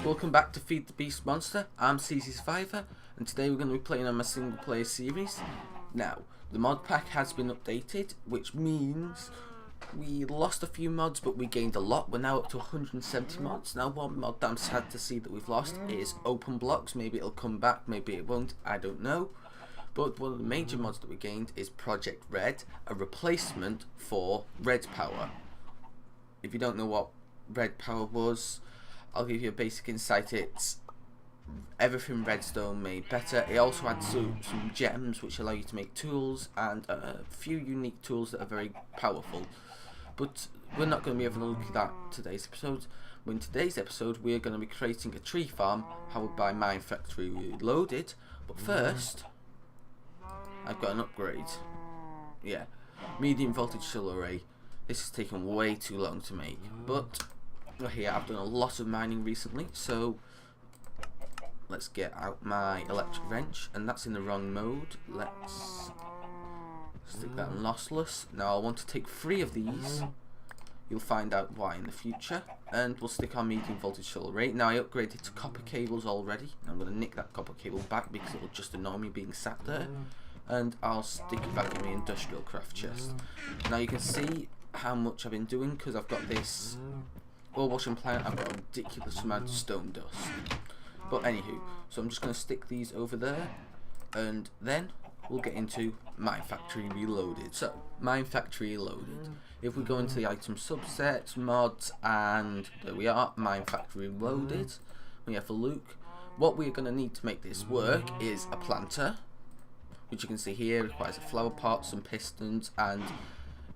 Welcome back to FTB Monster. I'm CZSurvivor, and today we're going to be playing on my single player series. Now, the mod pack has been updated, which means we lost a few mods but we gained a lot. We're now up to 170 mods. Now, one mod that I'm sad to see that we've lost is open blocks. Maybe it'll come back, maybe it won't, I don't know. But one of the major mods that we gained is Project Red, a replacement for Red Power. If you don't know what Red Power was, I'll give you a basic insight. It's everything redstone made better. It also had some gems which allow you to make tools and a few unique tools that are very powerful. But we're not going to be having a look at that today's episode. In today's episode we're going to be creating a tree farm powered by Mine Factory Reloaded. But first, I've got an upgrade. Yeah, medium voltage solar array. This has taken way too long to make, but here I've done a lot of mining recently, so let's get out my electric wrench, and that's in the wrong mode. Let's stick that in lossless. Now I want to take 3 of these. You'll find out why in the future. And we'll stick our medium voltage solar array. Now I upgraded to copper cables already. I'm going to nick that copper cable back because it'll just annoy me being sat there. And I'll stick it back in the industrial craft chest. Now you can see how much I've been doing because I've got this ore washing plant. I've got a ridiculous amount of stone dust. But anywho, so I'm just going to stick these over there, and then we'll get into Mine Factory Reloaded. So, Mine Factory Reloaded. If we go into the item subsets, mods, and there we are, Mine Factory Reloaded. We have a look. What we're going to need to make this work is a planter, which you can see here requires a flower pot, some pistons, and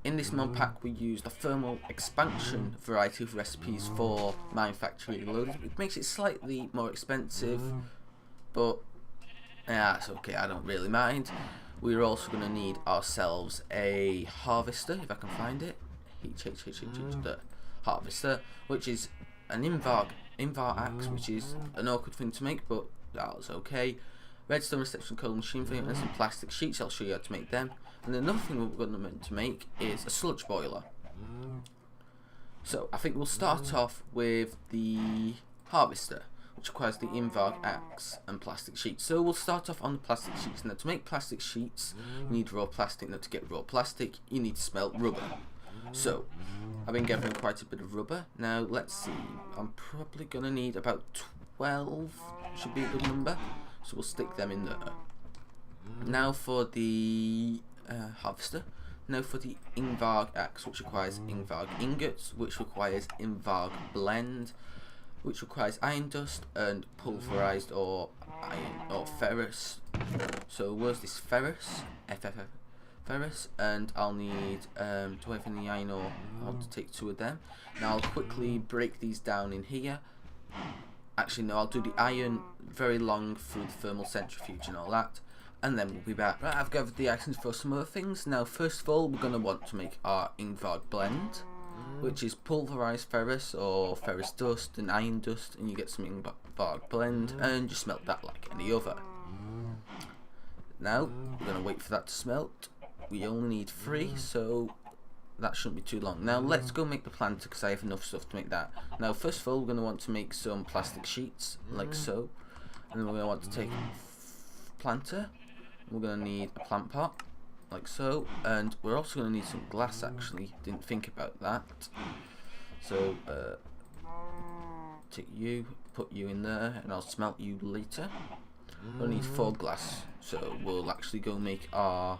in this mod pack we use the thermal expansion variety of recipes for Mine Factory Reloaded, which makes it slightly more expensive, but that's okay, I don't really mind. We're also going to need ourselves a harvester, if I can find it. The harvester, which is an invar axe, which is an awkward thing to make, but that's okay. Redstone reception coil machine frame and some plastic sheets. I'll show you how to make them. And another thing we're going to make is a sludge boiler. So I think we'll start off with the harvester, which requires the invar axe and plastic sheets. So we'll start off on the plastic sheets. Now to make plastic sheets, you need raw plastic. Now to get raw plastic, you need to smelt rubber. So I've been gathering quite a bit of rubber. Now let's see. I'm probably going to need about 12. Should be a good number. So we'll stick them in there. Now for the harvester. Now for the invar axe, which requires invar ingots, which requires invar blend, which requires iron dust and pulverized or iron or ferrous. So where's this ferrous? Ferrous, and I'll need do I have any iron ore? I'll have to take 2 of them. Now I'll quickly break these down in here. Actually no, I'll do the iron very long through the thermal centrifuge and all that, and then we'll be back. Right, I've gathered the items for some other things. Now first of all we're going to want to make our invar blend, which is pulverized ferrous or ferrous dust and iron dust, and you get some invar blend and you smelt that like any other. Now we're going to wait for that to smelt. We only need 3, so that shouldn't be too long. Now let's go make the planter because I have enough stuff to make that. Now first of all we're going to want to make some plastic sheets like so, and then we're going to want to take planter. We're going to need a plant pot like so, and we're also going to need some glass. Actually didn't think about that, so take you, put you in there, and I'll smelt you later. We'll need 4 glass, so we'll actually go make our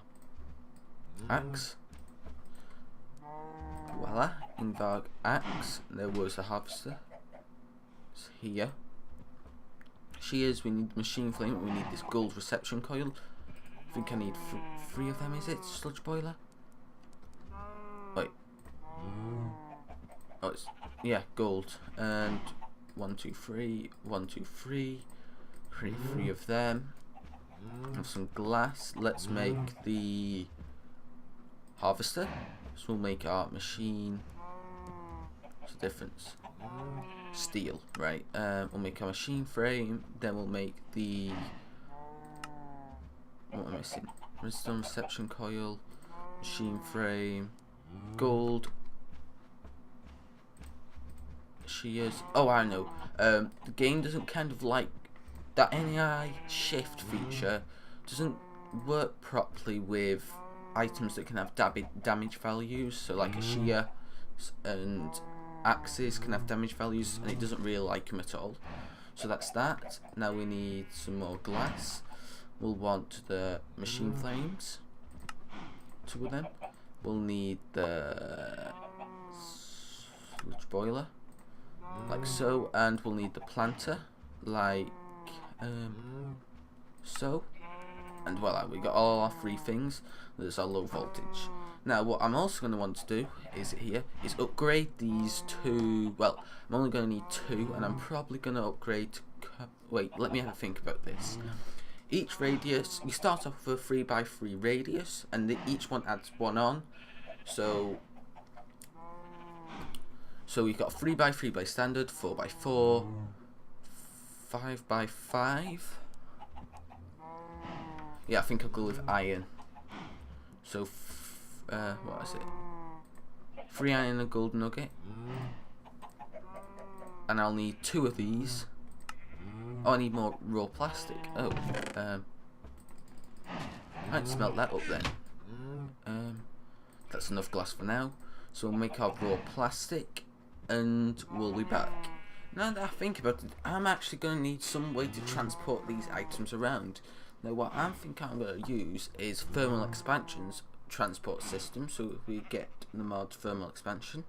axe. Voila, invar axe. There was the harvester. It's here. Shears, we need machine flame, we need this gold reception coil. I think I need 3 of them, is it? Sludge boiler? Wait. Oh, it's, yeah, gold. And 1, 2, 3, 1, 2, 3. 3 of them. Have some glass. Let's make the harvester. So we'll make our machine. What's the difference? Steel, right? We'll make our machine frame. Then we'll make the. What am I missing? Redstone reception coil, machine frame, gold, shears. Oh, I know. The game doesn't kind of like that NAI shift feature doesn't work properly with items that can have damage values. So like a shear and axes can have damage values, and it doesn't really like them at all. So that's that. Now we need some more glass. We'll want the machine frames, 2 of them. We'll need the sludge boiler, like so, and we'll need the planter, like so. And voila, we got all our 3 things. There's our low voltage. Now what I'm also going to want to do is upgrade these 2. Well, I'm only going to need 2, and I'm probably going to upgrade. Wait, let me have a think about this. Each radius, you start off with a 3x3 radius, and each one adds 1 on. So we've got 3x3 by standard, 4x4, 5x5. Yeah, I think I'll go with iron. So, what is it? 3 iron and a gold nugget. And I'll need 2 of these. Oh, I need more raw plastic. Oh, I'd smelt that up then. That's enough glass for now. So we'll make our raw plastic, and we'll be back. Now that I think about it, I'm actually going to need some way to transport these items around. Now what I think I'm going to use is thermal expansion's transport system. So if we get the mod thermal expansion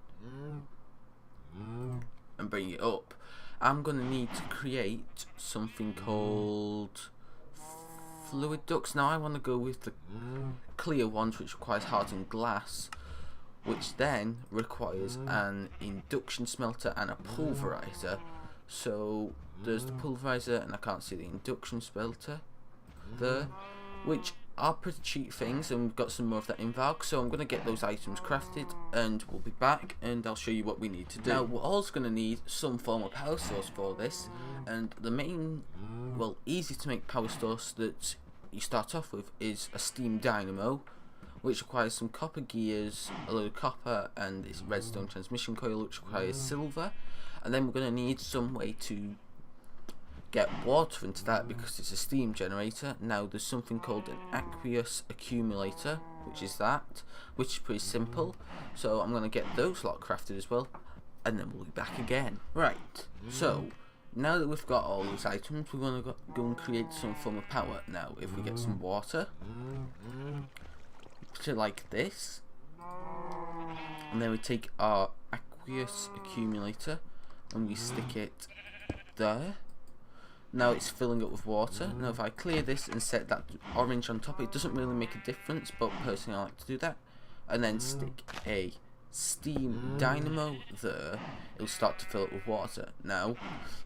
and bring it up, I'm going to need to create something called fluid ducts. Now I want to go with the clear ones, which requires hardened glass, which then requires an induction smelter and a pulverizer. So there's the pulverizer, and I can't see the induction smelter there, which are pretty cheap things, and we've got some more of that in Valk. So I'm going to get those items crafted, and we'll be back, and I'll show you what we need to do. Now we're also going to need some form of power source for this, and the main, well, easy to make power source that you start off with is a steam dynamo, which requires some copper gears, a load of copper, and this redstone transmission coil, which requires silver. And then we're going to need some way to get water into that, because it's a steam generator. Now there's something called an aqueous accumulator, which is pretty simple. So I'm going to get those lot crafted as well, and then we'll be back again. Right, so now that we've got all those items, we're going to go and create some form of power. Now if we get some water, put it like this, and then we take our aqueous accumulator and we stick it there. Now it's filling up with water. Now if I clear this and set that orange on top, it doesn't really make a difference, but personally I like to do that. And then stick a steam dynamo there, it'll start to fill up with water. Now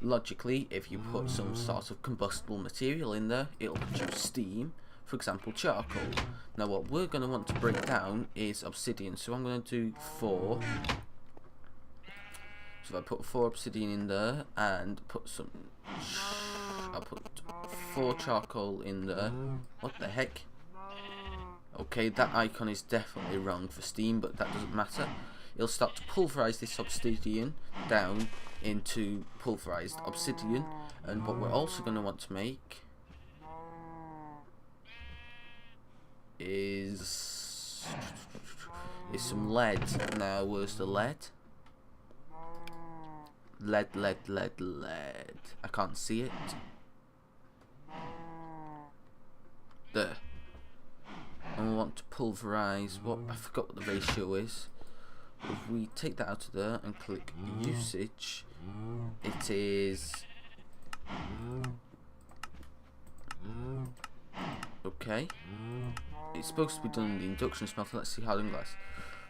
logically, if you put some sort of combustible material in there, it'll produce steam, for example charcoal. Now what we're going to want to break down is obsidian, so I'm going to do 4. So if I put 4 obsidian in there and put some, I'll put 4 charcoal in there. What the heck? Okay, that icon is definitely wrong for steam, but that doesn't matter. It'll start to pulverize this obsidian down into pulverized obsidian. And what we're also going to want to make is some lead. Now where's the lead? Lead. I can't see it. There. And we want to pulverize what, I forgot what the ratio is. If we take that out of there and click usage, it is okay. It's supposed to be done in the induction smelter. Let's see hardened glass.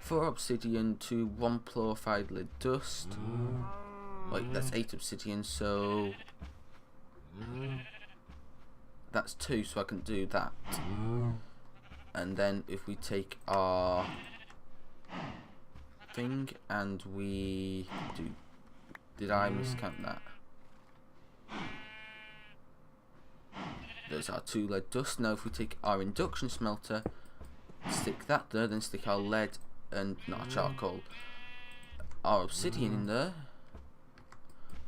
4 obsidian to 1 purified lead dust. Wait, that's 8 obsidian, so that's 2, so I can do that. And then if we take our thing and we do, did I miscount that? There's our 2 lead dust. Now if we take our induction smelter, stick that there, then stick our lead and not our charcoal, our obsidian in there,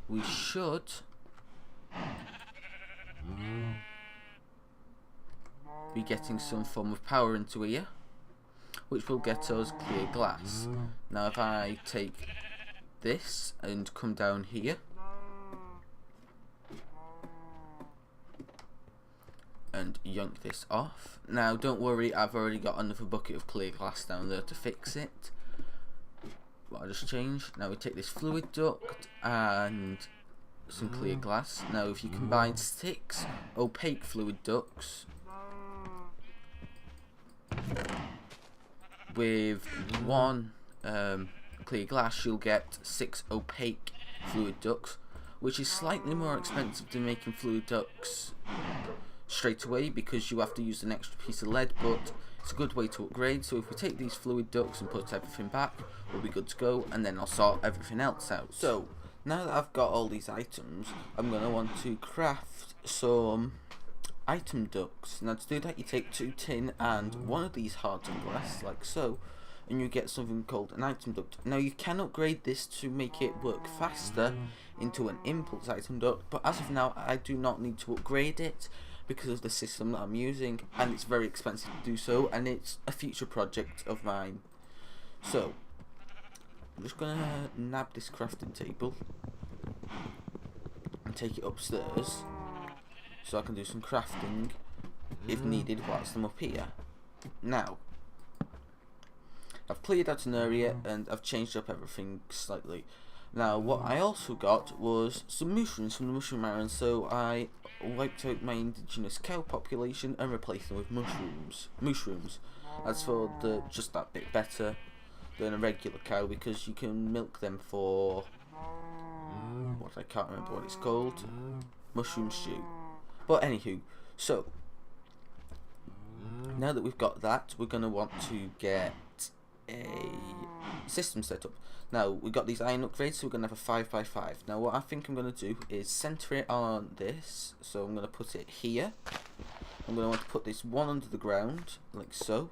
we should be getting some form of power into here, which will get us clear glass. Now if I take this and come down here and yank this off. Now don't worry, I've already got another bucket of clear glass down there to fix it. What I just changed. Now we take this fluid duct and some clear glass. Now if you combine 6 opaque fluid ducts with 1 clear glass, you'll get 6 opaque fluid ducts, which is slightly more expensive than making fluid ducts straight away because you have to use an extra piece of lead, but it's a good way to upgrade. So if we take these fluid ducts and put everything back, we'll be good to go, and then I'll sort everything else out. So now that I've got all these items, I'm going to want to craft some item ducts. Now to do that, you take 2 tin and 1 of these hardened glass like so, and you get something called an item duct. Now you can upgrade this to make it work faster into an impulse item duct, but as of now I do not need to upgrade it because of the system that I'm using, and it's very expensive to do so, and it's a future project of mine. So I'm just gonna nab this crafting table and take it upstairs so I can do some crafting if needed whilst I'm up here. Now I've cleared out an area and I've changed up everything slightly. Now what I also got was some mushrooms from the mushroom island, so I wiped out my indigenous cow population and replaced them with mushrooms. As for just that bit better than a regular cow, because you can milk them for what I can't remember what it's called, mushroom stew. But anywho, so now that we've got that, we're going to want to get a system set up. Now we've got these iron upgrades, so we're going to have a 5x5. Now what I think I'm going to do is center it on this, so I'm going to put it here. I'm going to want to put this one under the ground like so,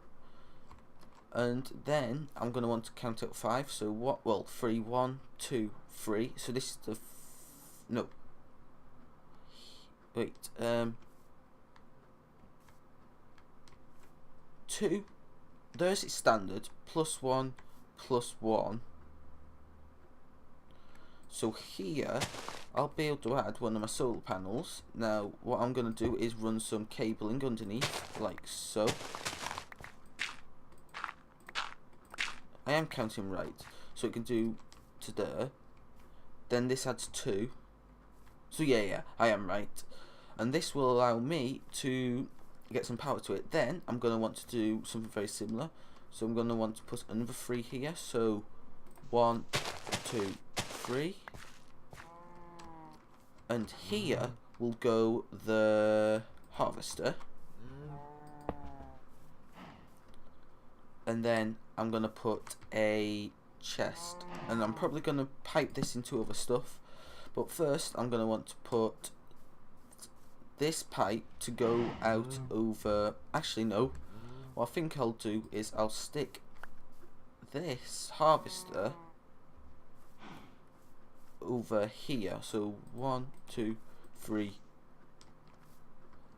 and then I'm going to want to count out 5. So what? Well, 3, 1, 2, 3. So this is the no. Wait. 2. There's its standard. +1, +1. So here, I'll be able to add one of my solar panels. Now, what I'm going to do is run some cabling underneath, like so. I am counting right, so it can do to there. Then this adds 2. So yeah, I am right. And this will allow me to get some power to it. Then I'm going to want to do something very similar. So I'm going to want to put another 3 here. So 1, 2, 3. And here will go the harvester. And then I'm going to put a chest. And I'm probably going to pipe this into other stuff. But first I'm going to want to put this pipe to go out over... Actually no. What I think I'll do is I'll stick this harvester over here. So 1, 2, 3.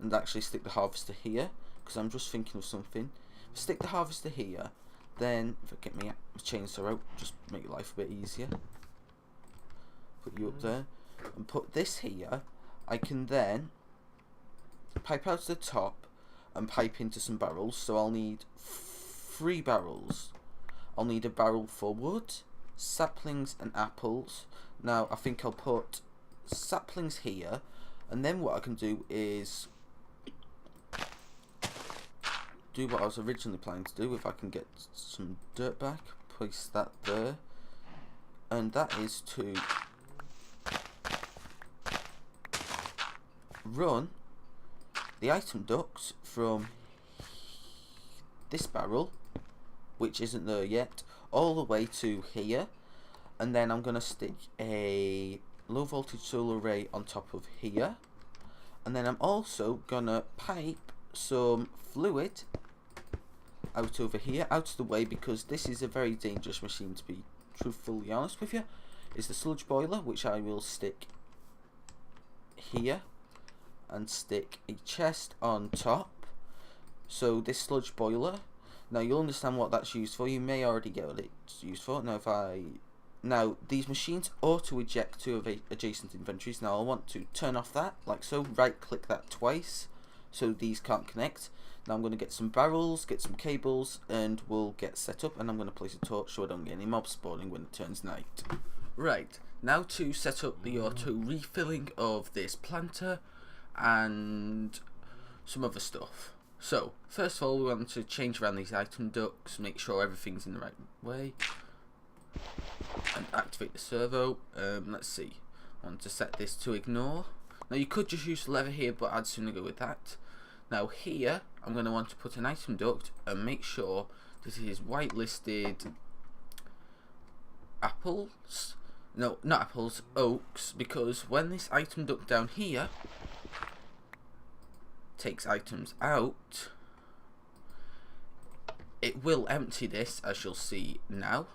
And actually stick the harvester here, because I'm just thinking of something. Stick the harvester here, then if I get my chainsaw out, just make life a bit easier. Put you up there and put this here. I can then pipe out to the top and pipe into some barrels. So I'll need 3 barrels. I'll need a barrel for wood, saplings and apples. Now I think I'll put saplings here, and then what I can do is do what I was originally planning to do. If I can get some dirt back, place that there, and that is to run the item ducts from this barrel, which isn't there yet, all the way to here, and then I'm going to stick a low voltage solar array on top of here, and then I'm also going to pipe some fluid out over here, out of the way, because this is a very dangerous machine, to be truthfully honest with you. is the sludge boiler, which I will stick here, and stick a chest on top. So this sludge boiler, now you'll understand what that's used for. You may already get what it's used for. Now these machines auto eject to adjacent inventories. Now I want to turn off that, like so. Right click that twice, so these can't connect. Now I'm going to get some barrels, get some cables, and we'll get set up. And I'm going to place a torch so I don't get any mobs spawning when it turns night. Right, now to set up the auto refilling of this planter and some other stuff. So first of all, we want to change around these item ducts, make sure everything's in the right way, and activate the servo. Let's see, I want to set this to ignore. Now you could just use leather here, but I'd sooner go with that. Now here I'm going to want to put an item duct and make sure that it is whitelisted apples. No, not apples, oaks, because when this item duct down here takes items out, it will empty this, as you'll see now.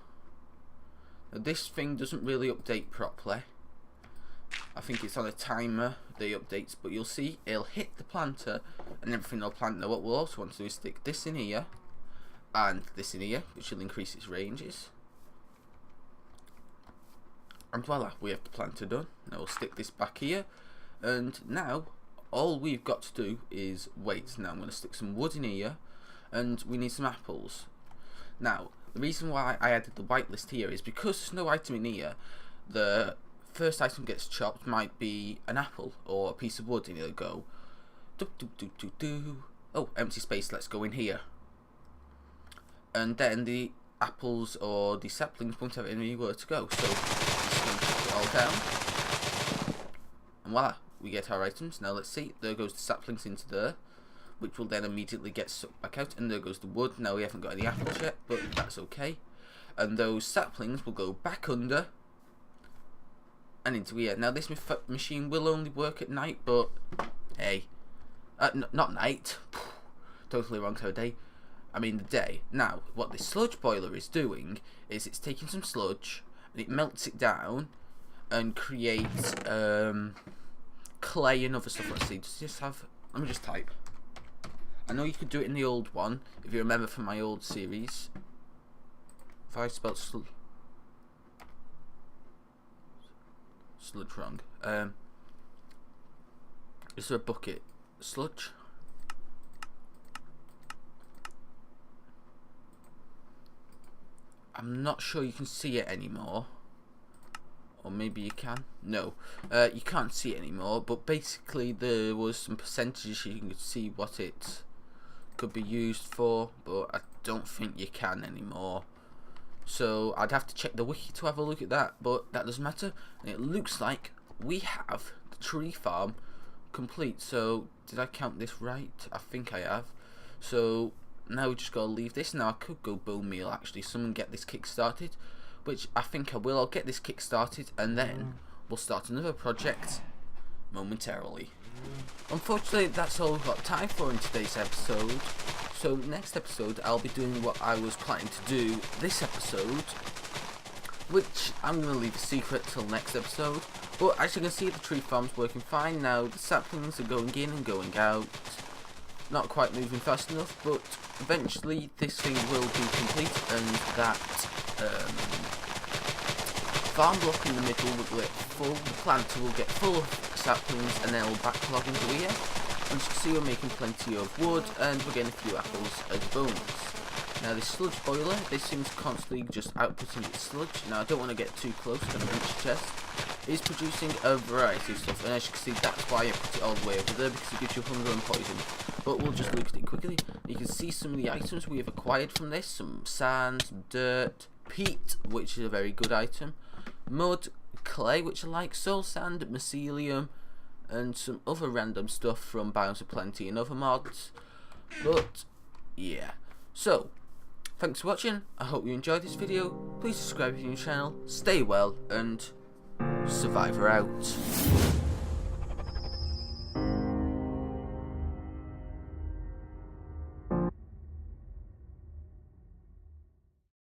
Now this thing doesn't really update properly. I think it's on a timer, the updates, but you'll see it'll hit the planter and everything will plant. Now what we'll also want to do is stick this in here and this in here, which will increase its ranges. And voila, we have the planter done. Now we'll stick this back here, and now all we've got to do is wait. Now I'm going to stick some wood in here, and we need some apples. Now the reason why I added the whitelist here is because there's no item in here. The first item gets chopped might be an apple or a piece of wood, and it'll go oh, empty space, let's go in here. And then the apples or the saplings won't have anywhere to go, so just going to chop it all down, and voila, we get our items. Now let's see, there goes the saplings into there, which will then immediately get sucked back out, and there goes the wood. Now we haven't got any apples yet, but that's okay, and those saplings will go back under and into here. Now this machine will only work at night, but hey, not night, totally wrong time of day, I mean the day. Now what this sludge boiler is doing is it's taking some sludge and it melts it down and creates clay and other stuff. Let's see, does this have, let me just type. I know you could do it in the old one, if you remember from my old series. If I spelled sludge wrong. Is there a bucket? Sludge? I'm not sure you can see it anymore. Or maybe you can. No, you can't see it anymore, but basically there was some percentages you could see what it could be used for, but I don't think you can anymore. So I'd have to check the wiki to have a look at that, but that doesn't matter. And it looks like we have the tree farm complete. So did I count this right? I think I have. So now we just gotta leave this. Now I could go bone meal actually, someone get this kick started, which I think I will. I'll get this kick started and then we'll start another project momentarily. Unfortunately, that's all we've got time for in today's episode. So next episode I'll be doing what I was planning to do this episode, which I'm going to leave a secret till next episode. But as you can see, the tree farm's working fine now. The saplings are going in and going out. Not quite moving fast enough, but eventually this thing will be complete, and that farm block in the middle will get full, the planter will get full of saplings, and then it'll backlog into here. And as you can see, we're making plenty of wood, and we're getting a few apples as bonus. Now this sludge boiler, this seems constantly just outputting its sludge. Now I don't want to get too close to the bench chest. It's producing a variety of stuff, and as you can see, that's why I put it all the way over there, because it gives you hunger and poison. But we'll just look at it quickly. You can see some of the items we have acquired from this: some sand, some dirt, peat, which is a very good item, mud, clay, which I like, soul sand, mycelium, and some other random stuff from Biomes of Plenty and other mods. But yeah, so thanks for watching. I hope you enjoyed this video. Please subscribe to the channel, stay well, and Survivor out.